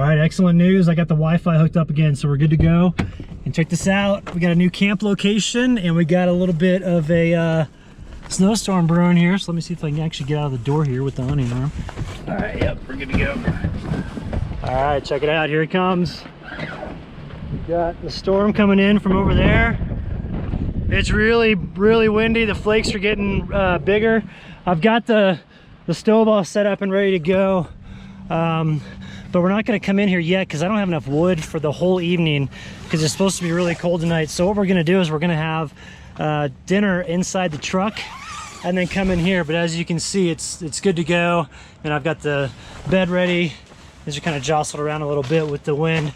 All right, excellent news. I got the Wi-Fi hooked up again, so we're good to go. And check this out. We got a new camp location, and we got a little bit of a snowstorm brewing here. So let me see if I can actually get out of the door here with the awning room. All right, yep, we're good to go. All right, check it out. Here it comes. We got the storm coming in from over there. It's really, really windy. The flakes are getting bigger. I've got the stove all set up and ready to go. But we're not going to come in here yet because I don't have enough wood for the whole evening because it's supposed to be really cold tonight. So what we're going to do is we're going to have dinner inside the truck and then come in here. But as you can see, it's good to go. And I've got the bed ready. These are kind of jostled around a little bit with the wind.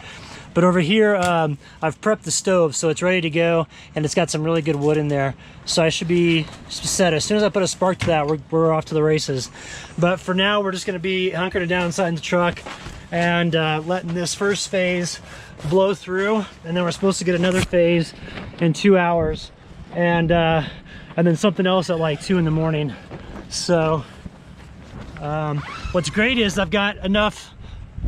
But over here, I've prepped the stove, so it's ready to go, and it's got some really good wood in there. So I should be set. As soon as I put a spark to that, we're off to the races. But for now, we're just gonna be hunkering down inside in the truck and letting this first phase blow through, and then we're supposed to get another phase in 2 hours, and then something else at like 2 in the morning. So what's great is I've got enough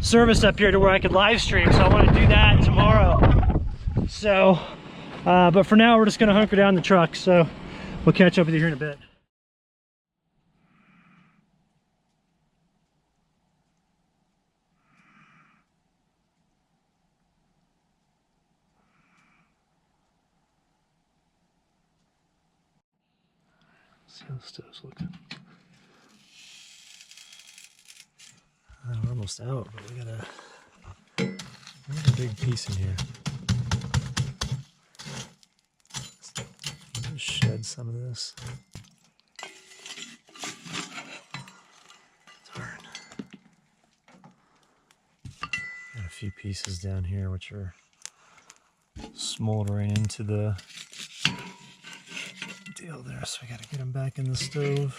service up here to where I could live stream, so I want to do that tomorrow. So but for now we're just going to hunker down the truck, so we'll catch up with you here in a bit. See how the stove's looking. We're almost out, but we got a big piece in here. Let's shed some of this. Darn. Got a few pieces down here which are smoldering into the deal there, so we got to get them back in the stove.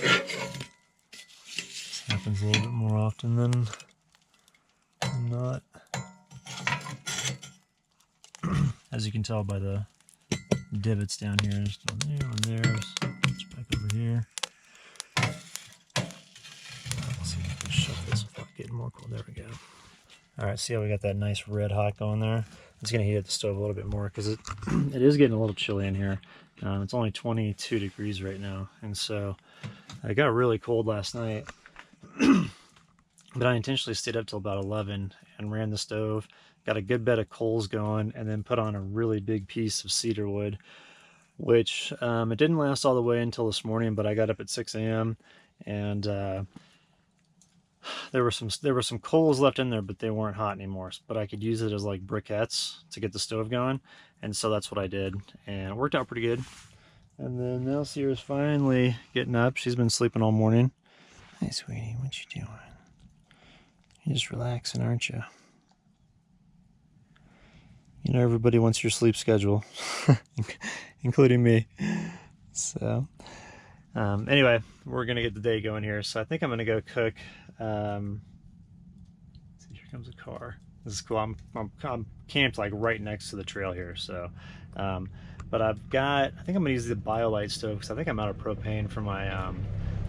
Happens a little bit more often than not. As you can tell by the divots down here, there's one there, it's back over here. Let's see if I can shut this without getting more cold. There we go. All right, see how we got that nice red hot going there? It's gonna heat up the stove a little bit more because it is getting a little chilly in here. It's only 22 degrees right now, and so it got really cold last night. But I intentionally stayed up till about 11 and ran the stove, got a good bed of coals going, and then put on a really big piece of cedar wood, which it didn't last all the way until this morning, but I got up at 6 a.m. and there were some coals left in there, but they weren't hot anymore, but I could use it as like briquettes to get the stove going, and so that's what I did, and it worked out pretty good. And then now Sierra's finally getting up. She's been sleeping all morning. Hey, sweetie, what you doing? You're just relaxing, aren't you? You know, everybody wants your sleep schedule, including me. So, anyway, we're going to get the day going here. So I think I'm going to go cook. See, here comes a car. This is cool. I'm camped like right next to the trail here. So, but I think I'm going to use the BioLite stove because I think I'm out of propane for my,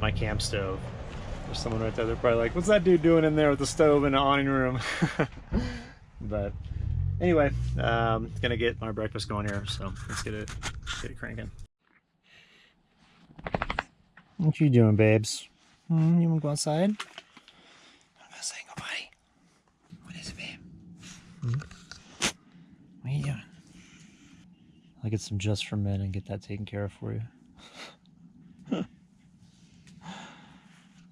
my camp stove. There's someone right there, they're probably like, what's that dude doing in there with the stove in the awning room? But anyway, gonna get my breakfast going here, so let's get it cranking. What you doing, babes? You wanna go outside? I'm gonna say go, buddy. What is it, babe? What are you doing? I'll get some Just for Men and get that taken care of for you.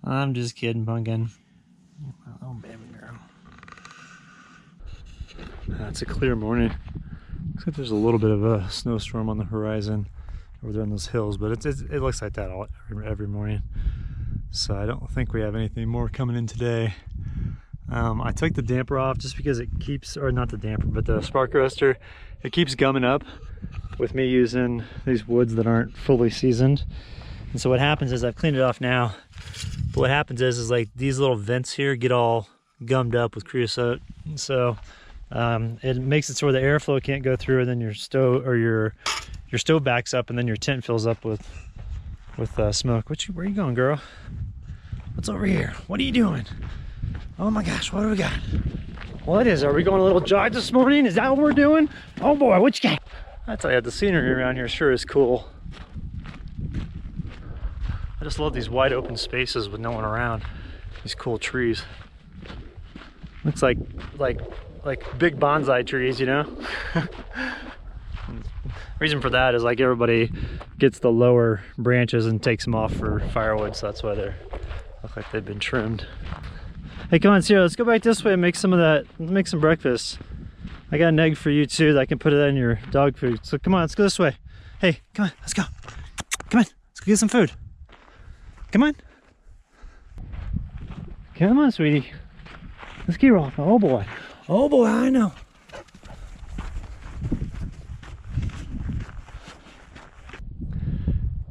I'm just kidding, pumpkin. Oh, baby girl. It's a clear morning. Looks like there's a little bit of a snowstorm on the horizon over there on those hills, but it looks like that every morning. So I don't think we have anything more coming in today. I took the damper off just because it keeps, or not the damper, but the spark arrestor, it keeps gumming up with me using these woods that aren't fully seasoned. And so what happens is I've cleaned it off now. But what happens is like these little vents here get all gummed up with creosote, and so it makes it so where the airflow can't go through, and then your stove or your stove backs up, and then your tent fills up with smoke. Where are you going, girl? What's over here? What are you doing? Oh my gosh, what do we got? What is? Are we going a little jog this morning? Is that what we're doing? Oh boy, what you got? I tell you, the scenery around here sure is cool. I just love these wide open spaces with no one around. These cool trees. Looks like big bonsai trees, you know? Reason for that is like everybody gets the lower branches and takes them off for firewood, so that's why they look like they've been trimmed. Hey, come on, Sierra, let's go back this way and make some of that, make some breakfast. I got an egg for you too that I can put it in your dog food. So come on, let's go this way. Hey, come on, let's go. Come on, let's go get some food. Come on. Come on, sweetie. Let's get off. Oh boy. Oh boy, I know.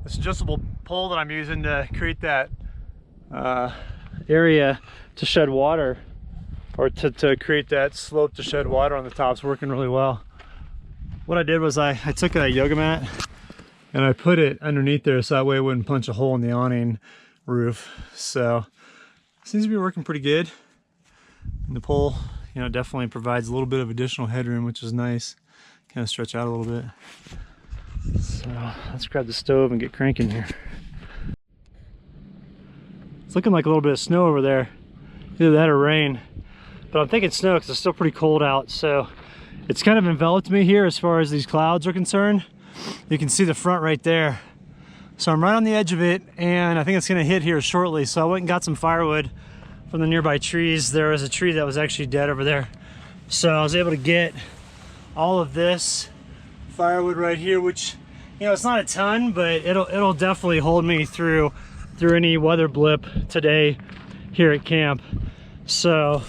This adjustable pole that I'm using to create that area to shed water, or to create that slope to shed water on the top, is working really well. What I did was I took a yoga mat and I put it underneath there so that way it wouldn't punch a hole in the awning roof. So it seems to be working pretty good. And the pole, you know, definitely provides a little bit of additional headroom, which is nice. Kind of stretch out a little bit. So let's grab the stove and get cranking here. It's looking like a little bit of snow over there. Either that or rain. But I'm thinking snow because it's still pretty cold out. So it's kind of enveloped me here as far as these clouds are concerned. You can see the front right there. So I'm right on the edge of it, and I think it's going to hit here shortly. So I went and got some firewood from the nearby trees. There was a tree that was actually dead over there. So I was able to get all of this firewood right here, which, you know, it's not a ton, but it'll definitely hold me through any weather blip today here at camp. So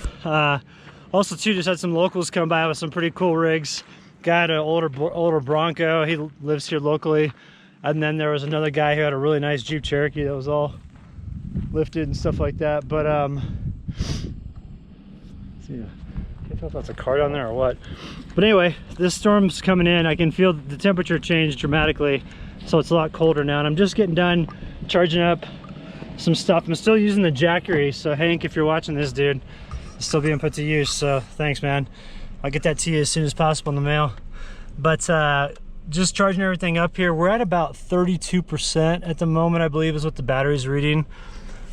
also too, just had some locals come by with some pretty cool rigs. Got an older Bronco, he lives here locally, and then there was another guy who had a really nice Jeep Cherokee that was all lifted and stuff like that. But see, I can't tell if that's a car down there or what. But anyway, this storm's coming in. I can feel the temperature change dramatically, so it's a lot colder now. And I'm just getting done charging up some stuff. I'm still using the Jackery, so Hank, if you're watching this, dude, it's still being put to use, so thanks, man. I'll get that to you as soon as possible in the mail. But just charging everything up here. We're at about 32% at the moment, I believe, is what the battery's reading.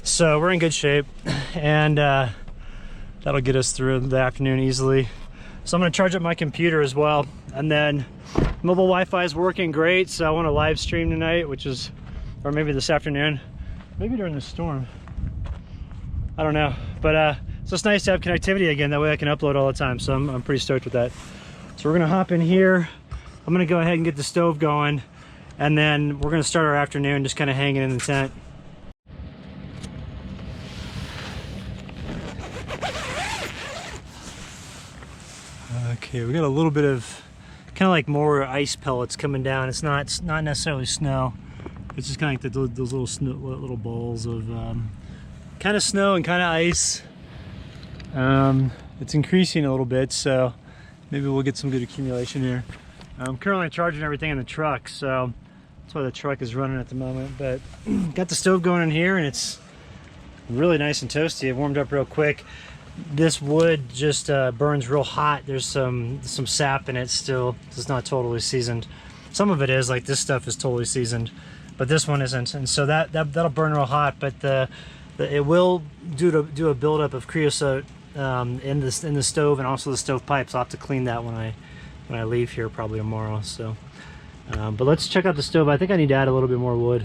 So we're in good shape, and that'll get us through the afternoon easily. So I'm gonna charge up my computer as well, and then mobile Wi-Fi is working great, so I want to live stream tonight, or maybe this afternoon, maybe during the storm. I don't know, but so it's nice to have connectivity again. That way I can upload all the time, so I'm pretty stoked with that. So we're gonna hop in here. I'm gonna go ahead and get the stove going, and then we're gonna start our afternoon just kind of hanging in the tent. Okay, we got a little bit of kind of like more ice pellets coming down. It's not necessarily snow. It's just kind of like those little balls of kind of snow and kind of ice. It's increasing a little bit, so maybe we'll get some good accumulation here. I'm currently charging everything in the truck, so that's why the truck is running at the moment. But got the stove going in here, and it's really nice and toasty. It warmed up real quick. This wood just burns real hot. There's some sap in it still. It's not totally seasoned. Some of it is, like this stuff is totally seasoned, but this one isn't. And so that'll burn real hot. But it will do a buildup of creosote in the stove, and also the stove pipes. I'll have to clean that when I leave here probably tomorrow. So, but let's check out the stove. I think I need to add a little bit more wood.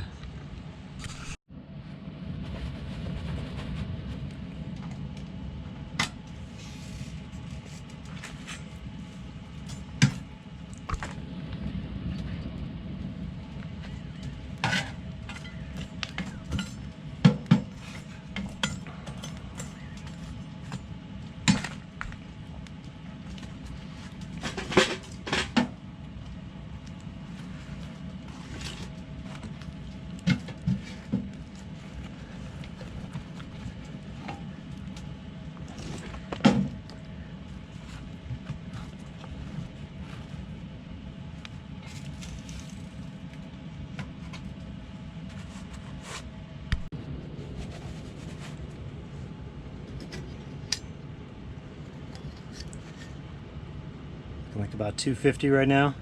looking like about 250 right now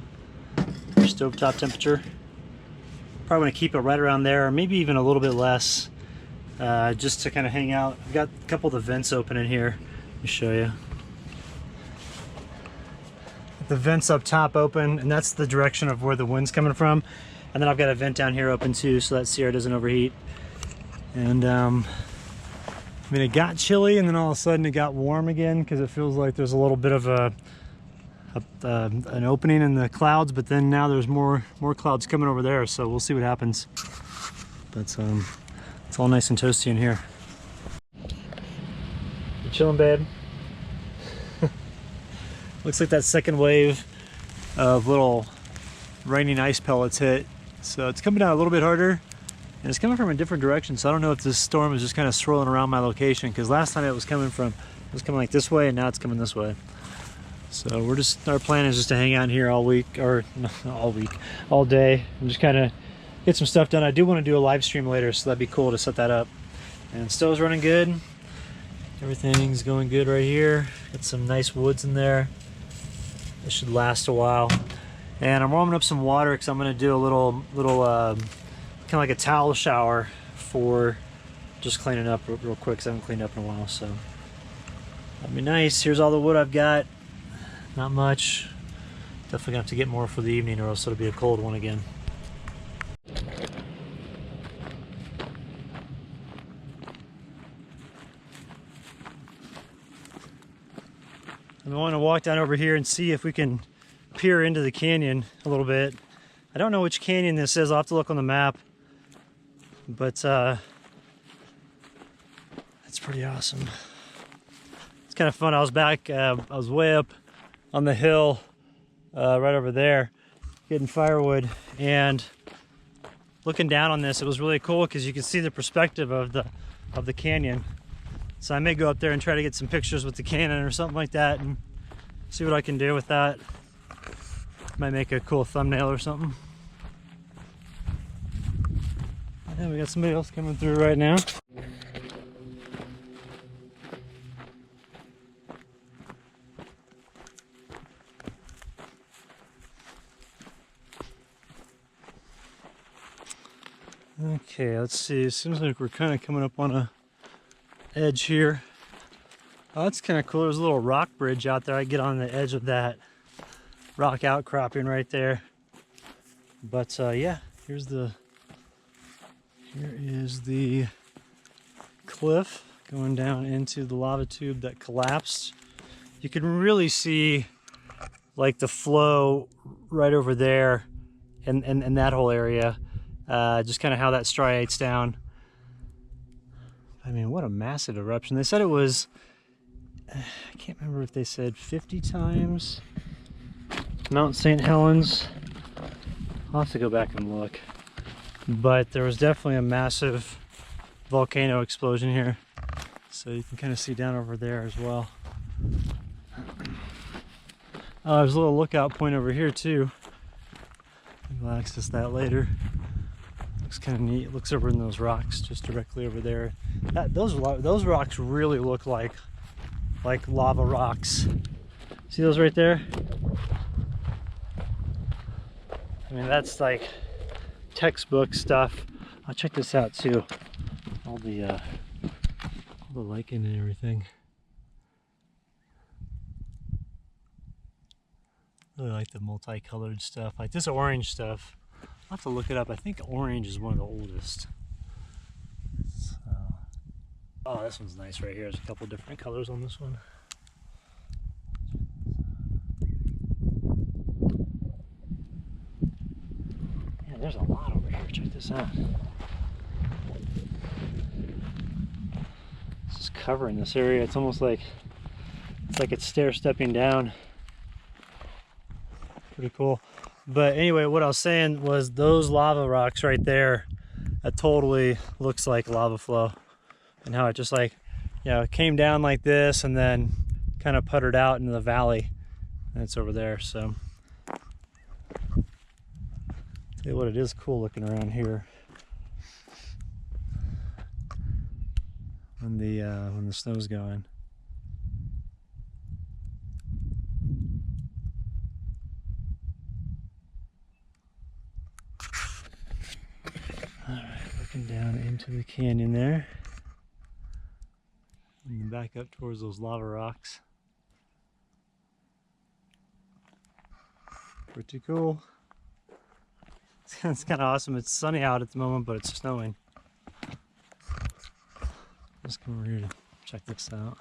for stovetop temperature. Probably going to keep it right around there, or maybe even a little bit less, just to kind of hang out. I've got a couple of the vents open in here. Let me show you. The vents up top open, and that's the direction of where the wind's coming from. And then I've got a vent down here open too, so that Sierra doesn't overheat. And I mean, it got chilly, and then all of a sudden it got warm again, because it feels like there's a little bit of an opening in the clouds, but then now there's more clouds coming over there, so we'll see what happens. But it's all nice and toasty in here. You chilling, babe? Looks like that second wave of little raining ice pellets hit, so it's coming down a little bit harder, and it's coming from a different direction. So I don't know if this storm is just kind of swirling around my location, because last time it was coming like this way, and now it's coming this way. So our plan is just to hang out here all week, or not all week, all day, and just kind of get some stuff done. I do want to do a live stream later, so that'd be cool to set that up. And stove's running good. Everything's going good right here. Got some nice woods in there. This should last a while. And I'm warming up some water because I'm going to do a little kind of like a towel shower for just cleaning up real quick, because I haven't cleaned up in a while. So that'd be nice. Here's all the wood I've got. Not much. Definitely gonna have to get more for the evening, or else it'll be a cold one again. I want to walk down over here and see if we can peer into the canyon a little bit. I don't know which canyon this is. I'll have to look on the map. But it's pretty awesome. It's kind of fun. I was way up on the hill right over there getting firewood, and looking down on this, it was really cool because you can see the perspective of the canyon. So I may go up there and try to get some pictures with the cannon or something like that, and see what I can do with that. Might make a cool thumbnail or something. And we got somebody else coming through right now. Okay, let's see. It seems like we're kind of coming up on a edge here. Oh, that's kind of cool. There's a little rock bridge out there. I get on the edge of that rock outcropping right there. But yeah, here is the cliff going down into the lava tube that collapsed. You can really see like the flow right over there and that whole area. Just kind of how that striates down. I mean, what a massive eruption. They said it was, I can't remember if they said 50 times Mount St. Helens. I'll have to go back and look. But there was definitely a massive volcano explosion here. So you can kind of see down over there as well. There's a little lookout point over here too. We'll access that later. Looks kind of neat. It looks over in those rocks just directly over there. Those rocks really look like lava rocks. See those right there? I mean, that's like textbook stuff. I'll check this out too. All the lichen and everything. Really like the multicolored stuff. Like this orange stuff. I'll have to look it up. I think orange is one of the oldest. So, oh, this one's nice right here. There's a couple different colors on this one. Man, there's a lot over here. Check this out. It's just covering this area. It's almost like it's stair-stepping down. Pretty cool. But anyway, what I was saying was those lava rocks right there, that totally looks like lava flow, and how it just like, you know, it came down like this and then kind of puttered out into the valley, and it's over there. So tell you what, it is cool looking around here when the snow's going. into the canyon there. And then back up towards those lava rocks. Pretty cool. It's kind of awesome. It's sunny out at the moment, but it's snowing. Let's come over here to check this out.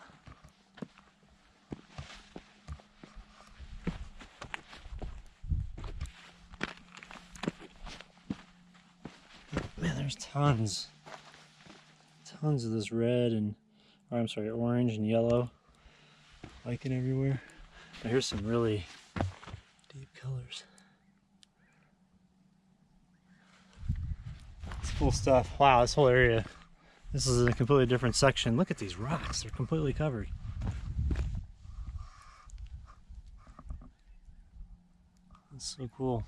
Man, there's tons of this red and, or I'm sorry, orange and yellow lichen everywhere. Now here's some really deep colors. It's cool stuff. Wow, this whole area. This is a completely different section. Look at these rocks. They're completely covered. That's so cool.